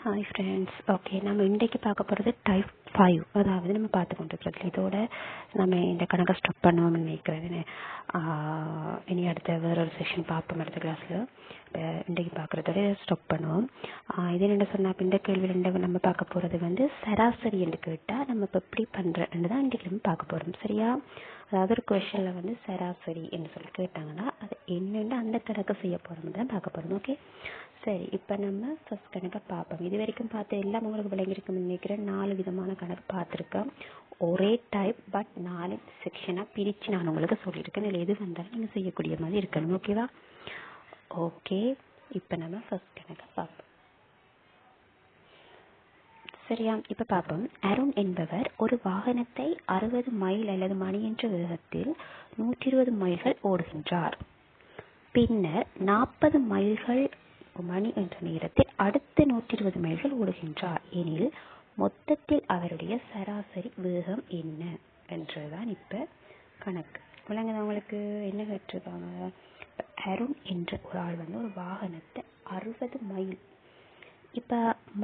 Hi friends. Okay, நம்ம இன்றைக்கு பார்க்க போகிறது டைப் 5. அதாவது நம்ம பார்த்து கொண்டிருக்கிறதுல இதோட நம்ம இந்த கணக்கை ஸ்டாப் பண்ணுவோம்னு நினைக்கிறேன். இனி அடுத்த வேற ஒரு செஷன் பார்ப்போம் அடுத்த கிளாஸில். இன்றைக்கு பார்க்குறதோட ஸ்டாப் பண்ணுவோம். இது என்ன சொன்னால், இந்த கேள்வியில் நம்ம பார்க்க போகிறது வந்து சராசரி என்று கேட்டால் நம்ம இப்போ எப்படி பண்ணுறேன்னு தான் இன்றைக்கு நம்ம பார்க்க போகிறோம். சரியா? அதாவது ஒரு கொஷனில் வந்து சராசரி என்று சொல்லி கேட்டாங்கன்னா அது என்னென்னு அந்த கணக்கை செய்ய போகிறோம்னு தான் பார்க்க போகிறோம். ஓகே, சரி. இப்போ நம்ம ஃபர்ஸ்ட் கணக்கை பார்ப்போம். இது வரைக்கும் பார்த்து எல்லாம் உங்களுக்கு விளங்கியிருக்குன்னு நினைக்கிறேன். 4 விதமான கணக்கு பார்த்துருக்கேன். ஒரே டைப், பட் 4 செக்ஷனாக பிரித்து நான் உங்களுக்கு சொல்லியிருக்கேன். இதில் எது வந்தாலும் நீங்கள் செய்யக்கூடிய மாதிரி இருக்கணும். ஓகேவா? ஓகே, இப்போ நம்ம ஃபர்ஸ்ட் கணக்கை பார்ப்போம். சரியா? இப்போ பார்ப்போம். அருண் என்பவர் ஒரு வாகனத்தை 60 மைல் அல்லது மணி என்ற வேகத்தில் 120 மைல்கள் ஓடுகின்றார். பின்னர் 40 மைல்கள் மணி என்ற நேரத்தில் அடுத்த 120 மைல்கள் ஓடுகின்றார் எனில் மொத்தத்தில் அவருடைய சராசரி வேகம் என்ன என்றுதான் இப்ப கணக்கு. விளங்குதவங்களுக்கு என்ன கேட்டிருக்காங்க? அருண் என்ற ஒரு ஆள் வந்து ஒரு வாகனத்தை 60 மைல், இப்ப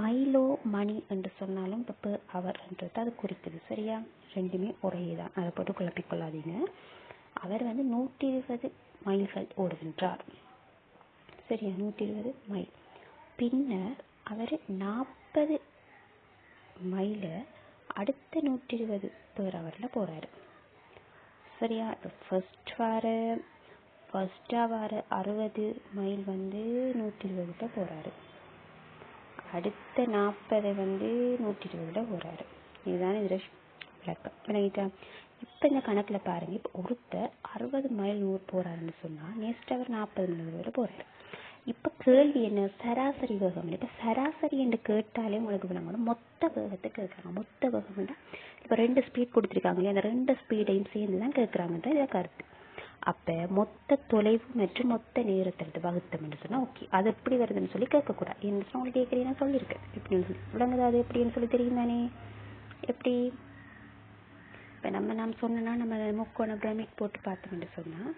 மைலோ மணி என்று சொன்னாலும் இப்போ அவர் என்றது அது குறிக்குது. சரியா? ரெண்டுமே ஒரே தான், அதை போட்டு குழப்பிக்கொள்ளாதீங்க. அவர் வந்து 120 மைல்கள் ஓடுகின்றார். சரியா? 120 மைல். பின்னர் அவர் 40 மைல அடுத்த 120 பேர் அவரில் போறாரு. சரியா? ஃபர்ஸ்ட் வார 60 மைல் வந்து 120 போறாரு. அடுத்த 40 வந்து 120 போறாரு. இதுதான் இதில் விளக்கம். விளங்கிட்டா? இப்போ இந்த கணக்கில் பாருங்க. இப்போ ஒருத்தர் 60 மைல் 100 போறாருன்னு சொன்னால் நெக்ஸ்ட் அவர் 40 மைல் வரை போறாரு. இப்போ கேள்வி என்ன? சராசரி வேகம். இப்போ சராசரி என்று கேட்டாலே உங்களுக்கு விளங்கணும். மொத்த வேகத்தை கேட்குறாங்க. மொத்த வேகம்னா இப்போ 2 ஸ்பீட் கொடுத்துருக்காங்க இல்லையா, அந்த 2 ஸ்பீடையும் சேர்ந்து தான் கேட்குறாங்கன்ற இதை கருத்து. அப்போ மொத்த தொலைவு மற்றும் மொத்த நேரத்தை வகுத்தம்னு சொன்னால் ஓகே, அது எப்படி வருதுன்னு சொல்லி கேட்கக்கூடாது. என்ன சொன்னால் உங்களுக்கு கேட்குறீங்கன்னா சொல்லியிருக்கேன் எப்படின்னு சொல்லி. விளங்குதா அது எப்படின்னு சொல்லி தெரியும் தானே? எப்படி இப்போ நம்ம சொன்னோன்னா நம்ம முக்கோண பிரமிட் போட்டு பார்த்தோம்னு சொன்னால்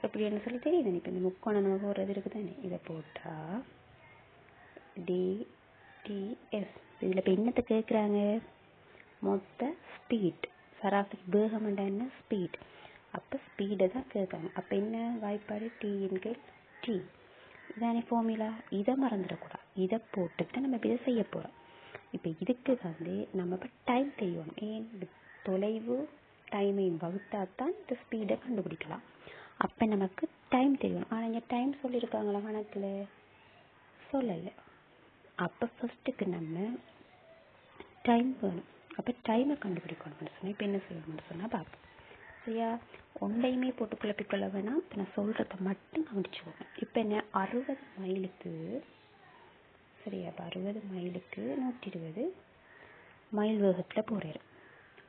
எப்படின்னு சொல்லி தெரியுது. இப்போ இந்த முக்கோணம் நம்ம போடுறது இருக்குது தானே, இதை போட்டால் டிடிஎஸ். இதில் இப்போ என்னத்தை கேட்குறாங்க? மொத்த ஸ்பீட். சராசரி வேகம் என்ன? ஸ்பீட். அப்போ ஸ்பீடை தான் கேட்குறாங்க. அப்போ என்ன வாய்ப்பாடு? டி. இதானே ஃபார்முலா. இதை மறந்துடக்கூடாது. இதை போட்டுட்டு நம்ம இதை செய்ய போகிறோம். இப்போ இதுக்கு வந்து நம்ம இப்போ டைம் தெரியணும். ஏன்? தொலைவு டைமையும் வகுத்தா தான் இந்த ஸ்பீடை கண்டுபிடிக்கலாம். அப்போ நமக்கு டைம் தெரியணும். ஆனால் இங்கே டைம் சொல்லியிருக்காங்களா கணக்கில்? சொல்லலை. அப்போ ஃபர்ஸ்ட்டுக்கு நம்ம டைம் வேணும். அப்போ டைமை கண்டுபிடிக்கணும்னு சொன்னால் இப்போ என்ன செய்யணும்னு சொன்னால் பார்ப்போம். சரியா? ஒன்றையுமே போட்டு குழப்பிக்கொள்ள வேணாம். இப்போ நான் சொல்கிறத மட்டும் கவனிச்சுக்கோங்க. இப்போ என்ன 60 மைலுக்கு, சரியா? இப்போ 60 மைலுக்கு 120 மைல் வேகத்தில் போகிறாரு.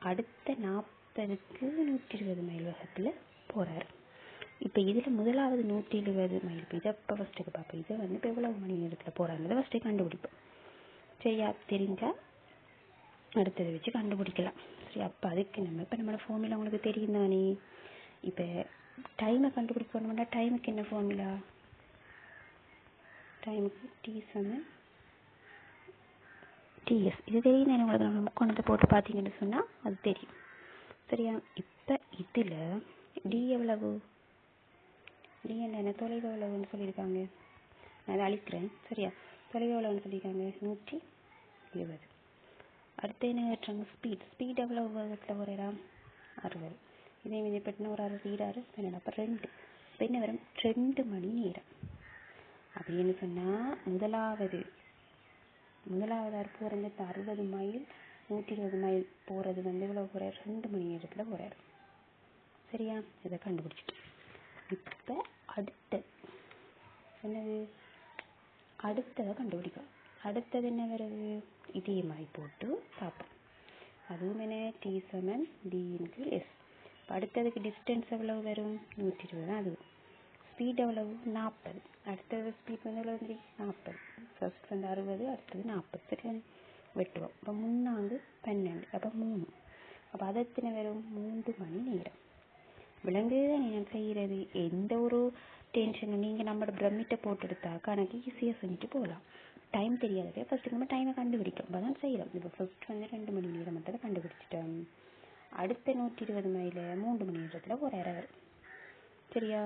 அடுத்த 40க்கு 120 மைல் வேகத்தில் போகிறாரு. இப்போ இதில் முதலாவது 120 மைல், இப்போ இதை இப்போ ஃபஸ்ட்டுக்கு பார்ப்போம். இதை வந்து இப்போ எவ்வளவு மணி நேரத்தில் போகிறாங்கிறத ஃபஸ்ட்டு கண்டுபிடிப்போம். சரியா? தெரிஞ்சா அடுத்ததை வச்சு கண்டுபிடிக்கலாம். சரி, அப்போ அதுக்கு நம்ம இப்போ நம்மளோட ஃபார்முலா உங்களுக்கு தெரியும் தானே. இப்போ டைமை கண்டுபிடிக்கணும்னா டைமுக்கு என்ன ஃபார்முலா? டைமுக்கு T=TS. இது தெரியும் தானே உங்களுக்கு. நம்ம முக்கோணத்தை போட்டு பார்த்தீங்கன்னு சொன்னால் அது தெரியும். சரியா? இப்போ இதில் டி எவ்வளவு? டி என்ன? தொலைவு எவ்வளவுன்னு சொல்லியிருக்காங்க. நான் அதை அழிக்கிறேன். சரியா? தொலைவு எவ்வளவுன்னு சொல்லியிருக்காங்க? 120. அடுத்து என்ன கேட்டாங்க? ஸ்பீட் எவ்வளவு வேகத்தில் போகிறா? 60. இதே மீதி பெட்டினா ஒரு 6 12. அப்போ 2. இப்போ என்ன வரும்? 2 மணி நேரம். அப்படின்னு சொன்னால் முதலாவது போகிறது 60 மைல் 120 மைல் போகிறது வந்து எவ்வளோ போகிறார்? 2 மணி நேரத்தில் போகிறார். சரியா? இதை கண்டுபிடிச்சிட்டு இப்போ என்னது? அடுத்ததை கண்டுபிடிக்கும். அடுத்தது என்ன வருது? இதே மாதிரி போட்டு பார்ப்போம். அதுவும் என்ன? T=D/S. அடுத்ததுக்கு டிஸ்டன்ஸ் எவ்வளவு வரும்? 120 தான். அதுவும் ஸ்பீட் எவ்வளவு? 40. அடுத்தது ஸ்பீட் வந்து எவ்வளோ வந்து 40. ஃபர்ஸ்ட் வந்து 60, அடுத்தது 40. சரியா? வெட்டுவோம். இப்போ 3 12. அப்போ 3. அப்போ அது எத்தனை வரும்? 3 மணி நேரம். விலங்குதான் நீங்கள் செய்கிறது. எந்த ஒரு டென்ஷனும் நீங்கள் நம்மளோட பிரமிட்டை போட்டு எடுத்தா கணக்கு ஈஸியாக செஞ்சுட்டு போகலாம். டைம் தெரியாது. ஃபர்ஸ்ட் நம்ம டைமை கண்டுபிடிக்கும். இப்போ தான் செய்யலாம். இப்போ ஃபர்ஸ்ட் வந்து 2 மணி நேரம் மட்டும் தான் கண்டுபிடிச்சிட்டோம். அடுத்த 120 மைல் 3 மணி நேரத்தில் போகிறார் அவர். சரியா?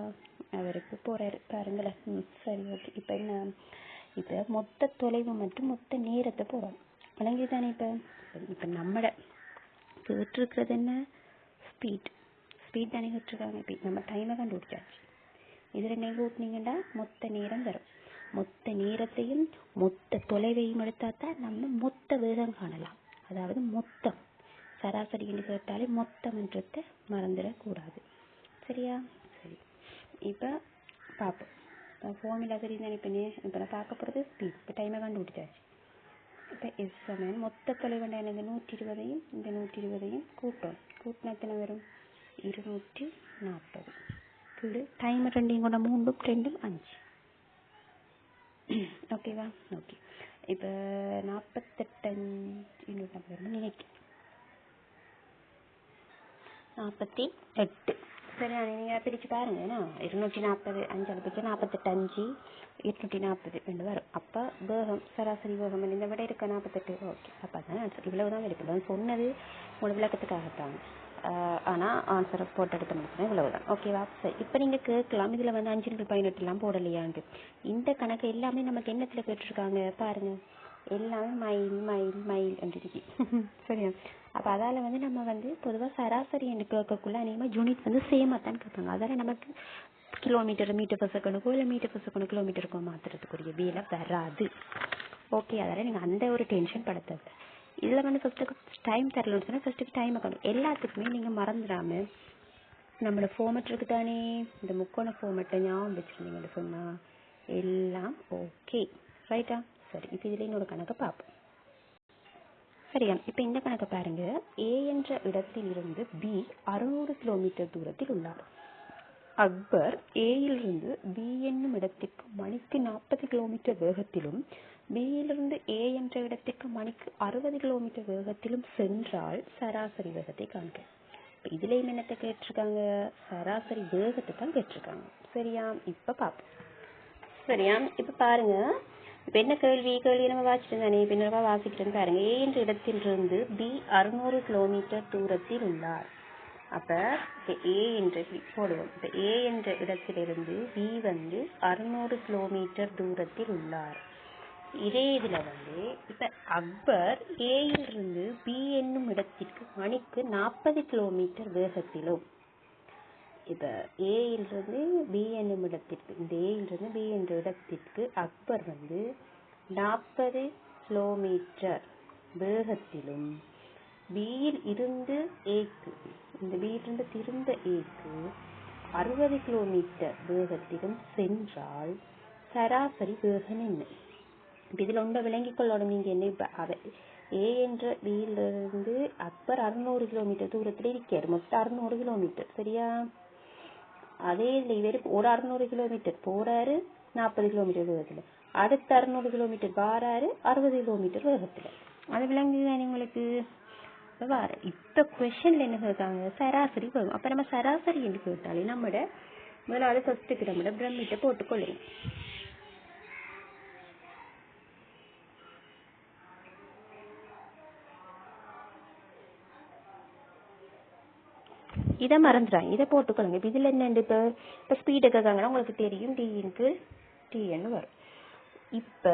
அவருக்கு போகிறாரு பாருங்களேன். சரி, ஓகே. இப்போ என்ன? இப்போ மொத்த தொலைவு மற்றும் மொத்த நேரத்தை போகிறோம். விளங்கி தானே? இப்போ நம்மளோட கேட்டிருக்கிறது என்ன? ஸ்பீட் தானே கேட்டிருக்காங்க. இப்போ நம்ம டைமை கண்டுபிடிச்சாச்சு. இதில் நீங்கள் ஊட்டினீங்கன்னா மொத்த நேரம் வரும். மொத்த நேரத்தையும் மொத்த தொலைவையும் எடுத்தால் தான் நம்ம மொத்த வேகம் காணலாம். அதாவது மொத்தம். சராசரின்னு கேட்டாலே மொத்தம்ன்றதை மறந்துடக்கூடாது. சரியா? சரி, இப்போ பார்ப்போம். இப்போ ஃபார்முலா சரி தானே? இப்போ நான் பார்க்க போகிறது ஸ்பீட். இப்போ டைமை கண்டுபிடிச்சாச்சு. இப்போ எஸ் சமன் மொத்த தொலைவுண்டா இந்த 120ஐயும் இந்த 120ஐயும் கூட்டினா எத்தனை வரும்? 240. கீழே டைம் 2 கூட 3 2 5. ஓகேவா? ஓகே. இப்போ 48 நினைக்கிறேன். 48. சரியா? நீங்கள் பிரித்து பாருங்க. 240 5 பிரிச்சு 48 5 240 ரெண்டு வரும். அப்போ வேகம் சராசரி வேகம் இந்த விட இருக்க 48. ஓகே. அப்போ தான் ஆன்சர். இவ்வளவு தான் எடுக்கணும். சொன்னது உங்களோட விளக்கத்துக்காகத்தாங்க. ஆனால் ஆன்சரை போட்டு எடுத்து முடிச்சுன்னா இவ்வளவு தான். ஓகேவா? சரி, இப்போ நீங்கள் கேட்கலாம் இதில் வந்து 5×18 போடலையாண்டு. இந்த கணக்கு எல்லாமே நமக்கு என்னத்தில் கேட்டிருக்காங்க பாருங்கள். எல்லாமே மைல் இருக்கு. சரியா? அப்போ அதால் வந்து நம்ம வந்து பொதுவாக சராசரி என்று கேட்கக்குள்ள அநேகமாக யூனிட் வந்து சேமாக தான் கேட்பாங்க. அதால் நமக்கு கிலோமீட்டர் மீட்டர் பர் செகண்டுக்கோ இல்லை மீட்டர் பர் செகண்ட் கிலோமீட்டருக்கோ மாற்றுறதுக்குரிய வேலை வராது. ஓகே. அதால் நீங்கள் அந்த ஒரு டென்ஷன் படுத்தது. இதில் வந்து ஃபஸ்ட்டுக்கு டைம் தரலன்னு சொன்னால் ஃபஸ்ட்டுக்கு டைமை கணும். எல்லாத்துக்குமே நீங்கள் மறந்துடாமல் நம்மளோட ஃபார்மெட் இருக்கு தானே, இந்த முக்கோண ஃபார்மெட்டை ஞாபகம் வச்சுருந்தீங்கன்னு சொன்னால் எல்லாம் ஓகே. ரைட்டா? சரி, இப்போ இதில் இன்னொரு கணக்கை பார்ப்போம். சரியா? இப்போ இந்த கணக்கை பாருங்க. ஏ என்ற இடத்தில் இருந்து பி 600 கிலோமீட்டர் தூரத்தில் உள்ளார். அக்பர் ஏயிலிருந்து பி என்னும் இடத்திற்கு மணிக்கு 40 கிலோமீட்டர் வேகத்திலும் பியிலிருந்து ஏ என்ற இடத்திற்கு மணிக்கு 60 கிலோமீட்டர் வேகத்திலும் சென்றால் சராசரி வேகத்தை காண்க. இதுலேயும் என்னத்தை கேட்டிருக்காங்க? சராசரி வேகத்தை தான் கேட்டிருக்காங்க. சரியா? இப்போ பார்ப்போம். சரியா? இப்போ பாருங்க. இப்போ என்ன கேள்வி நம்ம வாசிட்டு தானே பின்னரவா வாசிக்கிறேன்னு பாருங்க. ஏ என்ற இடத்திலிருந்து பி 600 கிலோமீட்டர் தூரத்தில் உள்ளார். அப்போ ஏ என்ற போடுவோம். இப்போ ஏ என்ற இடத்திலிருந்து பி வந்து 600 கிலோமீட்டர் தூரத்தில் உள்ளார். இதே இதில் வந்து இப்போ அக்பர் ஏயிலிருந்து பி என்னும் இடத்திற்கு மணிக்கு 40 கிலோமீட்டர் வேகத்திலும், இப்போ ஏயிலிருந்து பி என்னும் இடத்திற்கு, இந்த ஏயிலிருந்து பி என்ற இடத்திற்கு அக்பர் வந்து 40 கிலோமீட்டர் வேகத்திலும் பியில் இருந்து ஏக்கு, இந்த பியிலிருந்து திரும்ப ஏக்கு 60 கிலோமீட்டர் வேகத்திலும் சென்றால் சராசரி வேகம் என்ன? இதில் ஒன்றை விளங்கிக் கொள்ளணும். நீங்கள் என்ன? இப்போ அதை ஏ என்ற பியிலிருந்து அக்பர் 600 கிலோமீட்டர் தூரத்தில் இருக்கார். மொத்தம் 600 கிலோமீட்டர். சரியா? அதே இதில் இவருக்கு ஒரு 600 கிலோமீட்டர் போறாரு 40 கிலோமீட்டர் வேகத்தில், அடுத்த 600 கிலோமீட்டர் வாராரு 60 கிலோமீட்டர் வேகத்தில். அது விளங்குதானே உங்களுக்கு? இப்போ வார இப்போ கொஷனில் என்ன கேட்காங்க? சராசரி வேகம். அப்போ நம்ம சராசரி என்று கேட்டாலே நம்மட முதலாவது ஃபர்ஸ்ட்டுக்கு நம்மட பிரமிட்டை போட்டுக்கொள்ளுங்க. இதை மறந்துடாங்க, இதை போட்டுக்கொள்ளுங்க. இப்போ இதில் என்ன? இப்போ ஸ்பீடு கேட்காங்கன்னா உங்களுக்கு தெரியும் டின்னு வரும். இப்போ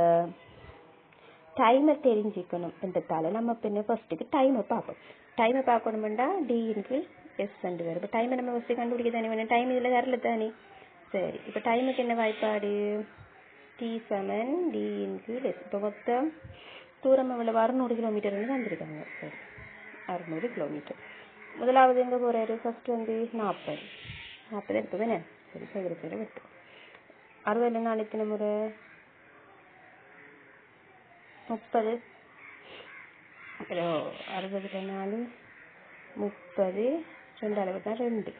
டைமை தெரிஞ்சுக்கணும் என்றதால நம்ம பின்ன ஃபர்ஸ்ட்டுக்கு டைமை பார்ப்போம். டைமை பார்க்கணுமெண்டா டிக்கு எஸ் கண்டு வரும். இப்போ டைமை நம்ம ஃபஸ்ட்டு கண்டுபிடிக்க தானே வேணும். டைம் இதில் வரல தானே. சரி, இப்போ டைமுக்கு என்ன வாய்ப்பாடு? டி சமன் டிக்கு எஸ். இப்போ மொத்தம் தூரம் எவ்வளோ? 600 கிலோமீட்டர் வந்து வந்திருக்காங்க. சரி, 600 கிலோமீட்டர். முதலாவது எங்கே போகிறாரு? ஃபர்ஸ்ட் வந்து 40 எடுத்தது என்ன? சரி, சதுரத்தில் விட்டு 60 நாள் எத்தனை முறை? 30. அப்புறம் 60 4 30 2 2.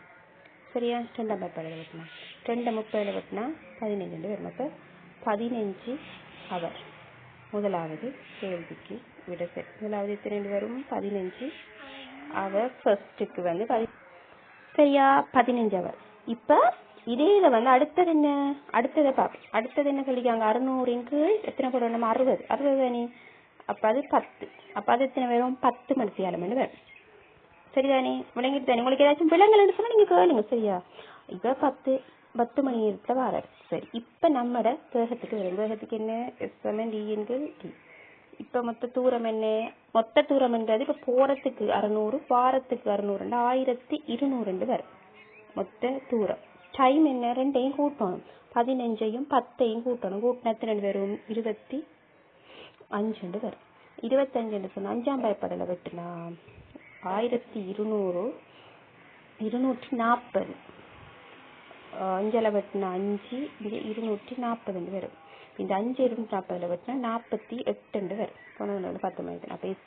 சரியா? 2 30 வெட்டினா 2 30 வெட்டினா 15 வரும். அப்போ 15 அவர். முதலாவது கேள்விக்கு விட சரி. முதலாவது எத்தனை வரும்? 15 அவர். ஃபர்ஸ்ட்டுக்கு வந்து சரியா 15 அவர். இப்போ இதே இதை வந்து அடுத்தது என்ன, அடுத்ததை பார்ப்போம். அடுத்தது என்ன சொல்லிக்காங்க, 600 கீழ் எத்தனை போடுவோம் நம்ம, 60 தானே. அப்போ அது 10, அப்போ அது எத்தனை வரும், 10 மணித்தியாலம் வரும். சரிதானே, விளங்கிட்டு தானே. உங்களுக்கு ஏதாச்சும் விலங்குன்னு சொன்னா நீங்க கேளுங்க, சரியா. இப்போ 10 மணி நேரத்தில் வர. சரி, இப்போ நம்மட வேகத்துக்கு வரும். வேகத்துக்கு என்ன, S(D)(T). இப்போ மொத்த தூரம் என்ன, மொத்த தூரம்ன்றது இப்போ போறதுக்கு 600, வாரத்துக்கு 600, 1200 வரும் மொத்த தூரம். டைம் என்ன, ரெண்டையும் கூட்டணும், 15ஐயும் 10ஐயும் கூட்டணும். கூட்டினா எத்தனை வரும், 25 வரும். 25 சொன்னா 5ஆம் பயப்படலை வெட்டுனா 1200, 240. 5 வெட்டினா 5, இங்கே 240 வரும். இந்த 5 240 வெட்டினா 48 வரும். போனவங்க 10 மணி. அப்போ S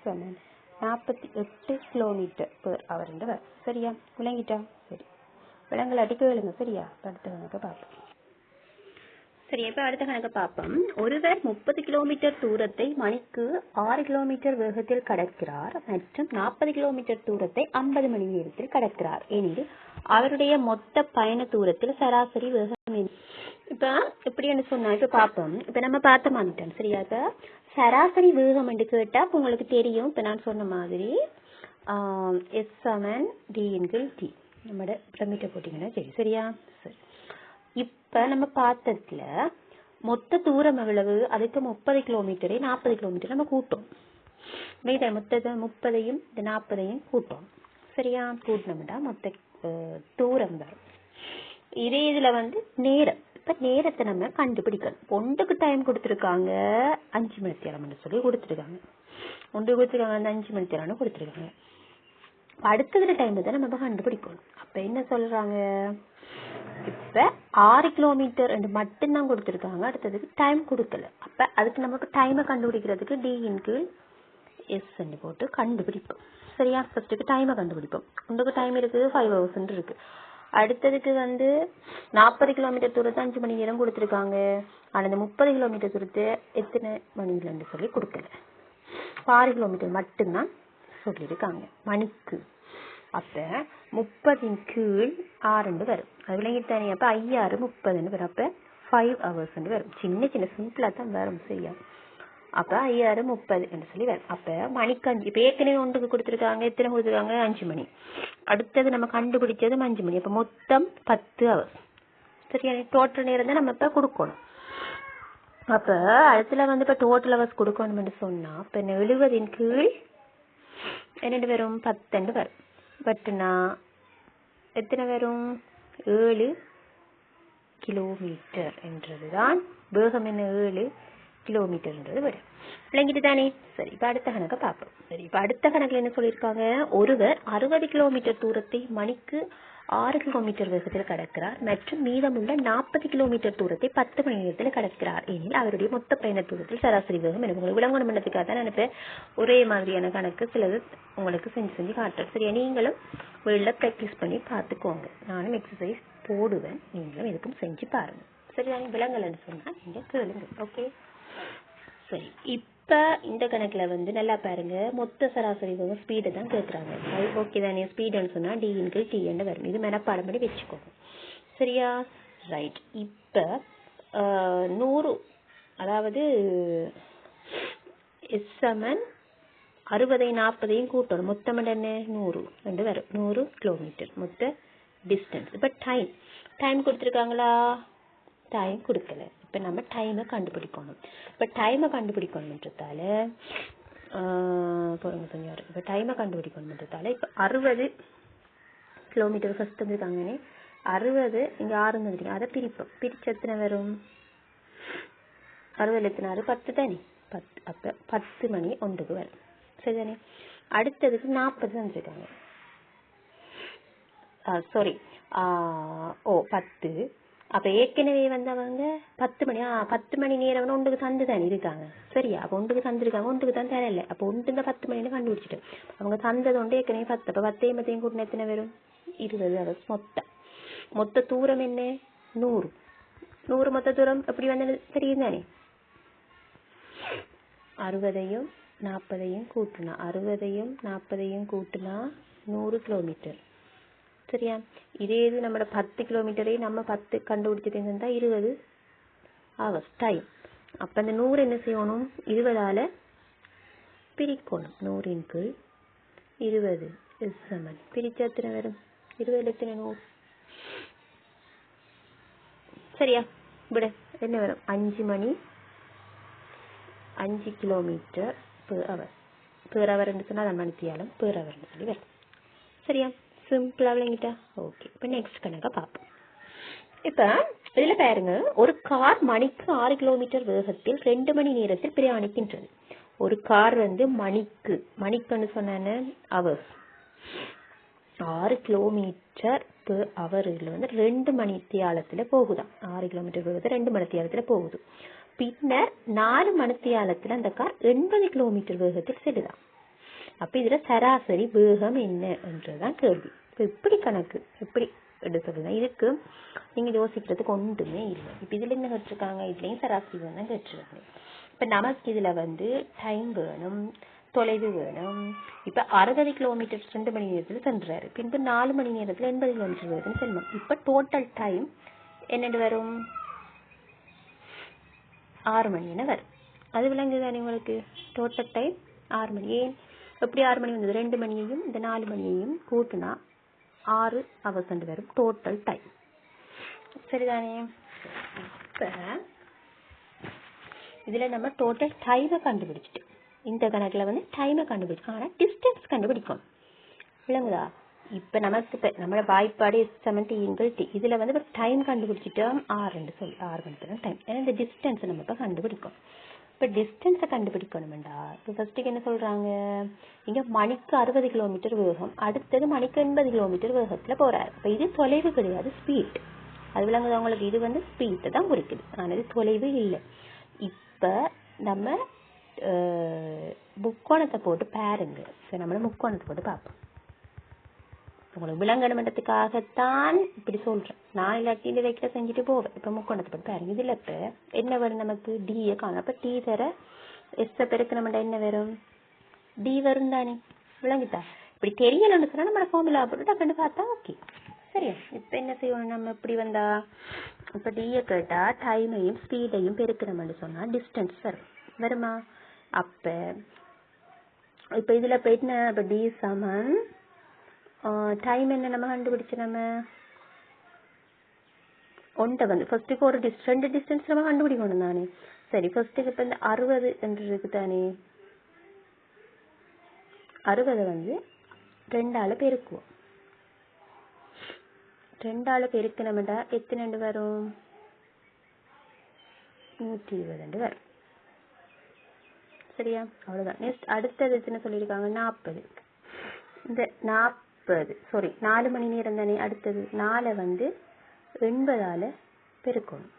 48 km/h வரும். சரியா, விளங்கிட்டா. சரி, விலங்குகள் அடிக்க விழுங்க. சரியா, அடுத்த கணக்கை பார்ப்போம். சரி, இப்போ அடுத்த கணக்கை பார்ப்போம். ஒருவர் 30 கிலோமீட்டர் தூரத்தை மணிக்கு 6 கிலோமீட்டர் வேகத்தில் கடக்கிறார் மற்றும் 40 கிலோமீட்டர் தூரத்தை 50 மணி நேரத்தில் கடக்கிறார் எனில் அவருடைய மொத்த பயண தூரத்தில் சராசரி வேகம். இப்போ எப்படின்னு சொன்னா, இப்போ பார்ப்போம். இப்போ நம்ம பார்த்த மாட்டோம். சரியா, இப்போ சராசரி வேகம் என்று கேட்டா உங்களுக்கு தெரியும். இப்போ நான் சொன்ன மாதிரி S = D/T நம்மட பிரமிட்ட போட்டிங்கன்னா சரி. சரியா, சரி. இப்போ நம்ம பார்த்ததுல மொத்த தூரம் எவ்வளவு, அதுக்கு 30 கிலோமீட்டரை 40 கிலோமீட்டர் நம்ம கூட்டோம். மீத மொத்த 30ஐயும் 40ஐயும் கூட்டோம். சரியா, கூட்டினோம்னா மொத்த தூரம் வரும். இதே இதுல வந்து நேரம். இப்ப நேரத்தை நம்ம கண்டுபிடிக்கணும். ஒன்றுக்கு டைம் கொடுத்துருக்காங்க 5 மணி நேரம்னு சொல்லி கொடுத்துருக்காங்க. ஒன்று கொடுத்துருக்காங்க, அந்த 5 மணி நேரம்னு கொடுத்துருக்காங்க. அடுத்தது டைம் தான் நம்ம கண்டுபிடிக்கணும். அப்ப என்ன சொல்றாங்க, இப்ப 6 கிலோமீட்டர் மட்டும்தான் கொடுத்துருக்காங்க, அடுத்ததுக்கு டைம் கொடுக்கல. அப்ப அதுக்கு நமக்கு டைமை கண்டுபிடிக்கிறதுக்கு D/S போட்டு கண்டுபிடிப்போம். சரியா, ஃபர்ஸ்ட்டுக்கு டைமை கண்டுபிடிப்போம். உங்களுக்கு டைம் இருக்குது 5 hours இருக்கு. அடுத்ததுக்கு வந்து 40 கிலோமீட்டர் தூரத்தை 5 மணி நேரம் கொடுத்துருக்காங்க. ஆனால் இந்த 30 கிலோமீட்டர் தூரத்தை எத்தனை மணிலன்னு சொல்லி கொடுக்கல, 6 கிலோமீட்டர் மட்டும்தான் சொல்லியிருக்காங்க மணிக்கு. அப்ப 30 கீழ் 6 வரும். அது விளங்கிட்டானே. அப்ப 5 30 வரும். அப்ப 5 hours வரும். சின்ன சின்ன சிம்பிளா தான் வரும். சரியா, அப்ப 5 30 சொல்லி வரும். அப்ப மணிக்கு 5. இப்ப ஏற்கனவே ஒன்றுக்கு கொடுத்துருக்காங்க, எத்தனை கொடுத்துருக்காங்க, 5 மணி. அடுத்தது நம்ம கண்டுபிடிச்சது 5 மணி. அப்ப மொத்தம் 10 hours. சரியா, டோட்டல் நேரம் தான் நம்ம இப்ப கொடுக்கணும். அப்ப அடுத்துல வந்து இப்ப டோட்டல் ஹவர்ஸ் கொடுக்கணும்னு சொன்னா இப்ப 70 கீழ் என்ன வரும், 10 வரும். பட்டுனா எத்தனை வரும், 7 கிலோமீட்டர் என்றதுதான் வேகம். என்ன, 7 கிலோமீட்டர்ன்றது வரும். விளங்கிட்டு தானே. சரி, இப்ப அடுத்த கணக்கை பார்ப்போம். சரி, இப்ப அடுத்த கணக்குல என்ன சொல்லியிருக்காங்க, ஒருவர் 60 கிலோமீட்டர் தூரத்தை மணிக்கு 6 கிலோமீட்டர் வேகத்தில் கடக்கிறார் மற்றும் மீதமுள்ள 40 கிலோமீட்டர் தூரத்தை 10 மணி நேரத்தில் கடக்கிறார் எனில் அவருடைய மொத்த பயண தூரத்தில் சராசரி வேகம் என்ன. உங்களுக்கு விளங்கணும் பண்ணதுக்காக தான் நினைப்ப ஒரே மாதிரியான கணக்கு சிலது உங்களுக்கு செஞ்சு காட்டுறேன். சரியா, நீங்களும் வீட்டுல ப்ராக்டிஸ் பண்ணி பார்த்துக்கோங்க. நானும் எக்ஸசைஸ் போடுவேன், நீங்களும் எதுக்கும் செஞ்சு பாருங்க. சரியா, விலங்கலன்னு சொன்னா நீங்க கேளுங்க. ஓகே, சரி. இப்ப இந்த கணக்குல வந்து நல்லா பாருங்க, மொத்த சராசரி வேகம் ஸ்பீடை தான் கேட்கறாங்க. ஓகே தானே, ஸ்பீடுன்னு சொன்னா D/T வரும். இது மனப்பாடம் பண்ணி வச்சுக்கோங்க. சரியா, ரைட். இப்ப 100, அதாவது S = 60 40 கூட்டணும். மொத்தம் என்ன, 100 வரும். 100 கிலோமீட்டர் மொத்த டிஸ்டன்ஸ். இப்ப டைம் கொடுத்துருக்காங்களா, டைம் கொடுக்கல. இப்ப நம்ம டைமை கண்டுபிடிக்கணும். இப்ப டைமை கண்டுபிடிக்கணும்ன்றதால இப்ப டைமை கண்டுபிடிக்கணும்ன்றதால இப்ப 60 கிலோமீட்டர் ஃபர்ஸ்ட் வந்துருக்காங்கன்னே 60 இங்க 6 வந்துருக்கு. அதை பிரிப்போம். பிரிச்சு எத்தனை வரும், 60 எத்தனை 6 10 தானே, 10. அப்ப 10 மணி 1 வரும். சரிதானே. அடுத்ததுக்கு 40 வந்துருக்காங்க. சாரி, 10. அப்ப ஏற்கனவே வந்தவங்க 10 மணி நேரம் ஒன்றுக்கு தந்து தானே இருக்காங்க. சரியா, அப்ப ஒன்றுக்கு தந்துருக்காங்க, ஒன்றுக்கு தான் தரல. அப்ப ஒன்று இந்த 10 மணி கண்டுபிடிச்சிட்டு அவங்க தந்தது ஒன்று ஏற்கனவே 10. அப்ப 10 கூட்டின எத்தனை வரும், 20 hours. மொத்த தூரம் என்ன, 100 மொத்த தூரம் எப்படி வந்தது தெரியும் தானே. 60ஐயும் 40ஐயும் கூட்டினா 100 கிலோமீட்டர். சரியா? இதே இது நம்ம 10 கிலோமீட்டரே நம்ம 10 கண்டுபிடிச்சிட்டு இருந்தா 20 hours டைம். அப்ப இந்த 100 என்ன செய்யணும், 20ஆல பிரிக்கணும். 100/20 is சமன். பிரிச்சா எத்தனை வரும்? 20 எத்தனை 100? சரியா? விட என்ன வரும்? 5 மணி 5 kilometre per hour. per hour சொன்னா அது மணித்தியாலம், per hour சொல்லி வரும். சரியா? சிம்பிளா விளங்கிட்டா? ஓகே. இப்ப நெக்ஸ்ட் கணக்கை பார்ப்போம். இப்ப இதுல பாருங்க, ஒரு கார் மணிக்கு 6 கிலோமீட்டர் வேகத்தில் 2 மணி நேரத்தில் பிரயாணிக்கின்றது. ஒரு கார் வந்து மணிக்குன்னு சொன்ன ஹவர்ஸ் 6 கிலோமீட்டர் per hourல வந்து 2 மணித்தியாலத்துல போகுதாம். 6 கிலோமீட்டர் வேகத்துல 2 மணித்தியாலத்துல போகுது. பின்னர் 4 மணித்தியாலத்துல அந்த கார் 80 கிலோமீட்டர் வேகத்தில் செல்லுதாம். அப்ப இதுல சராசரி வேகம் என்ன என்றதான் கேள்வி. இப்ப இப்படி கணக்கு எப்படி எடுக்கிறதுனா, இதுக்கு நீங்க யோசிக்கிறதுக்கு ஒன்றுமே இல்லை. இப்ப இதுல என்ன கேட்டிருக்காங்க, இதுலயும் சராசரி வேகம் தான் கேட்டிருக்காங்க. இப்ப நமக்கு இதுல வந்து டைம் வேணும், தொலைவு வேணும். இப்ப 60 கிலோமீட்டர் 2 மணி நேரத்துல சென்றாரு, பின்பு 4 மணி நேரத்துல 80 கிலோமீட்டர் வேகத்துல செல்லணும். இப்ப டோட்டல் டைம் என்னென்று வரும்? 6 மணி என்ன வரும். அது விளங்குதானே உங்களுக்கு? டோட்டல் டைம் 6 மணி. ஏன் எப்படி 6 மணி வந்தது? 2 மணியையும் இந்த 4 மணியையும் கூட்டினா 6 hours வரும் டோட்டல் டைம். சரிதானே? இப்ப இதுல நம்ம டோட்டல் டைமை கண்டுபிடிச்சிட்டோம். இந்த கணக்குல வந்து டைமை கண்டுபிடிச்சோம், ஆனா டிஸ்டன்ஸ் கண்டுபிடிக்கும். விளங்குதா? இப்ப நமக்கு நம்மளோட வாய்ப்பாடு S70 இதுல வந்து டைம் கண்டுபிடிச்சிட்டோம் 6 சொல்லி 6 மணிக்கு டைம். ஏன்னா இந்த டிஸ்டன்ஸ் நம்ம இப்ப கண்டுபிடிக்கும். இப்ப டிஸ்டன்ஸை கண்டுபிடிக்கணும்டா, இப்ப ஃபர்ஸ்ட்டுக்கு என்ன சொல்றாங்க, இங்க மணிக்கு 60 கிலோமீட்டர் வேகம், அடுத்தது மணிக்கு 80 கிலோமீட்டர் வேகத்துல போறாரு. இப்ப இது தொலைவு கிடையாது, ஸ்பீட். அது விளங்குது உங்களுக்கு? இது வந்து ஸ்பீட் தான் குறிக்குது, ஆனா இது தொலைவு இல்லை. இப்ப நம்ம முக்கோணத்தை போட்டு பாருங்க. சரி, நம்மள முக்கோணத்தை போட்டு பார்ப்போம். உங்களுக்கு விலங்கணுமன்றதுக்காகத்தான் இப்படி சொல்றேன். நான் இல்லாட்டி இந்த வைக்கிற செஞ்சுட்டு போவேன். இப்ப முக்கோணத்தை போட்டு பாருங்க. இதுல இப்ப என்ன வரும்? நமக்கு டிஏ காணும். அப்ப டி தர எஸ் பெருக்கணும்டா என்ன வரும்? டி வரும் தானே? விளங்குதா? இப்படி தெரியலன்னு சொன்னா நம்ம ஃபார்முலா போட்டு டக்குன்னு பார்த்தா ஓகே. சரியா? இப்ப என்ன செய்யணும் நம்ம? இப்படி வந்தா இப்ப டிஏ கேட்டா டைமையும் ஸ்பீடையும் பெருக்கணும்னு சொன்னா டிஸ்டன்ஸ் வருமா? அப்ப இப்ப இதுல இப்ப என்ன? இப்ப டி சமன் டைம் என்ன நம்ம கண்டுபிடிச்சு நம்ம ஒன்றை வந்து ஃபர்ஸ்ட்டுக்கு ஒரு ரெண்டு டிஸ்டன்ஸ் நம்ம கண்டுபிடிக்கணும் தானே. சரி, ஃபர்ஸ்ட்டுக்கு இப்ப இந்த 60 என்று இருக்கு தானே, 60 வந்து 2ஆல பெருக்குவோம். 2ஆல பெருக்கணும்டா எத்தனை வரும்? 120 வரும். சரியா? அவ்வளவுதான். நெக்ஸ்ட் அடுத்தது எத்தனை சொல்லியிருக்காங்க? 40. இந்த 4 மணி நேரம் தானே. அடுத்தது 4 வந்து 80ஆல பெருக்கணும்.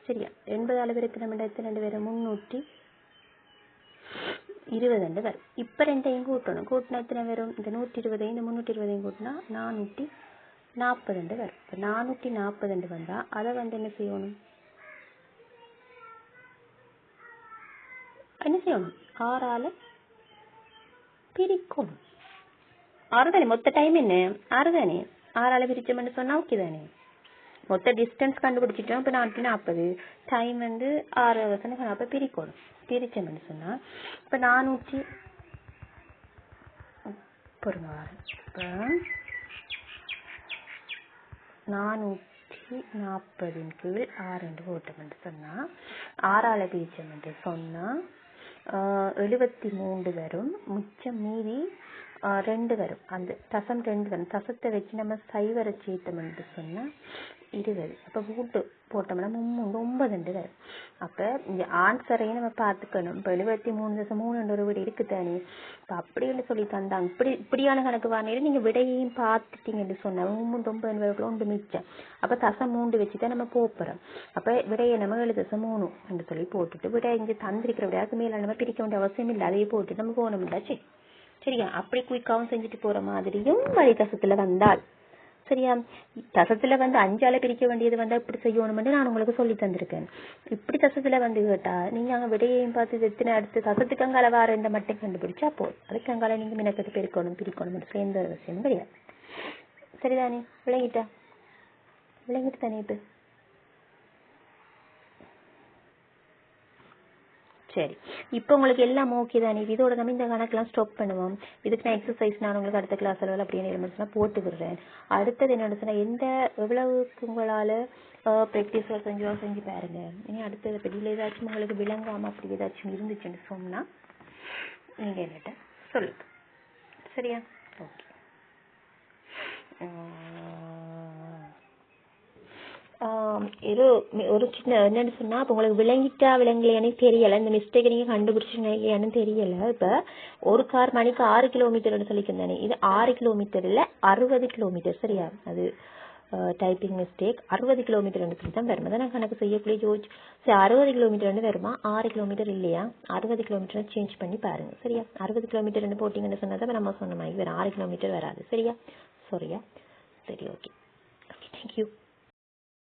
சரியா? 80ஆல பெருக்கணும் எத்தனை வரும்? 320 வரும். இப்ப ரெண்டையும் கூட்டணும். கூட்டினா எத்தனை வரும்? இந்த 120 இந்த 320 கூட்டினா 440 வரும். இப்ப 440 வந்தா அதை வந்து என்ன செய்யணும்? 6ஆல பிரிக்கணும். 6 தானே மொத்த டைம். என்ன 6 தானே? 6ஆல பிரிச்சோம்னு சொன்னா ஓகே தானே. மொத்த டிஸ்டன்ஸ் கண்டுபிடிச்சிட்டோம். இப்ப 440 டைம் வந்து 6 hours. அப்ப பிரிக்கணும். பிரிச்சோம்னு சொன்னா இப்ப 440 கீழ் 6 போட்டோம்னு சொன்னா 6ஆல பிரிச்சோம்னு சொன்னா 73 வரும். மிச்சம் மீதி 2 வரும். அந்த தசம் 2 வரும். தசத்தை வச்சு நம்ம சைவரை சேர்த்தோம்னு சொன்னா 20. அப்ப கூட்டு போட்டோம்னா 9 வரும். அப்ப இந்த ஆன்சரையும் நம்ம பார்த்துக்கணும். இப்ப 73.3 ஒரு விடை இருக்குதானே. இப்ப அப்படின்னு சொல்லி தந்தாங்க. இப்படியான கணக்கு வாங்கிட்டு நீங்க விடையையும் பார்த்துட்டீங்கன்னு சொன்னா 9 ஒன்று மிச்சம். அப்ப தசம் 3 வச்சுதான் நம்ம போறோம். அப்ப விடையை நம்ம 7.3 என்று சொல்லி போட்டுட்டு விடை இங்க தந்திருக்கிற விடையாக்கு மேல நம்ம பிரிக்க வேண்டிய அவசியம் இல்லை. அதையே போட்டு நம்ம போகணும்டாச்சு. சரியா? அப்படி குயிக்காவும் செஞ்சுட்டு போற மாதிரியும் வழி தசத்துல வந்தால் சரியா? தசத்துல வந்து 5ஆல பிரிக்க வேண்டியது வந்தா இப்படி செய்யணும்னு நான் உங்களுக்கு சொல்லி தந்திருக்கேன். இப்படி தசத்துல வந்து கேட்டா நீங்க அங்க விடையையும் பார்த்து எத்தனை அடுத்து தசத்துக்கு அங்கால வார இந்த மட்டும் கண்டுபிடிச்சா போதும். அதுக்கு அங்கால நீங்க மினக்கட்டு பிரிக்கணும் சேர்ந்த அவசியம் கிடையாது. சரிதானே? விளங்கிட்டு தானே இது? சரி, இப்போ உங்களுக்கு எல்லாம் ஓகே தானே? இதோட நம்ம இந்த கணக்கெல்லாம் ஸ்டாப் பண்ணுவோம். இதுக்கு நான் எக்ஸசைஸ் நான் உங்களுக்கு அடுத்த கிளாஸ் அளவில் அப்படியே எலிமெண்ட்ஸ்லாம் போட்டு விடுறேன். அடுத்தது என்னென்னு சொன்னால் எவ்வளவுக்கு உங்களால் ப்ராக்டிஸ் செஞ்சு பாருங்க. இனி அடுத்தது பெரிய ஏதாச்சும் உங்களுக்கு விளங்காமல் அப்படி ஏதாச்சும் இருந்துச்சுன்னு சொன்னால் நீங்கள் என்கிட்ட சொல்லுங்க. சரியா? ஓகே. ஒரு சின்ன என்னன்னு சொன்னா இப்போ உங்களுக்கு விளங்கலையானே தெரியல. இந்த மிஸ்டேக்கை நீங்க கண்டுபிடிச்சிங்கன்னு தெரியல. இப்ப ஒரு கார் மணிக்கு 6 கிலோமீட்டர்னு சொல்லியிருந்தானே, இது 6 கிலோமீட்டர் இல்ல 60 கிலோமீட்டர். சரியா? அது டைப்பிங் மிஸ்டேக். 60 கிலோமீட்டர் சொல்லி தான் வரும். அதான் நான் கணக்கு செய்யக்கூடிய ஜோஜ். சரி, 60 கிலோமீட்டர் வருமா? 6 கிலோமீட்டர் இல்லையா? 60 கிலோமீட்டர் சேஞ்ச் பண்ணி பாருங்க. சரியா? 60 கிலோமீட்டர் போட்டிங்கன்னு சொன்னதான் நம்ம சொன்ன மாதிரி வேற 6 கிலோமீட்டர் வராது. சரியா? சாரியா? சரி, ஓகே. தேங்க்யூ.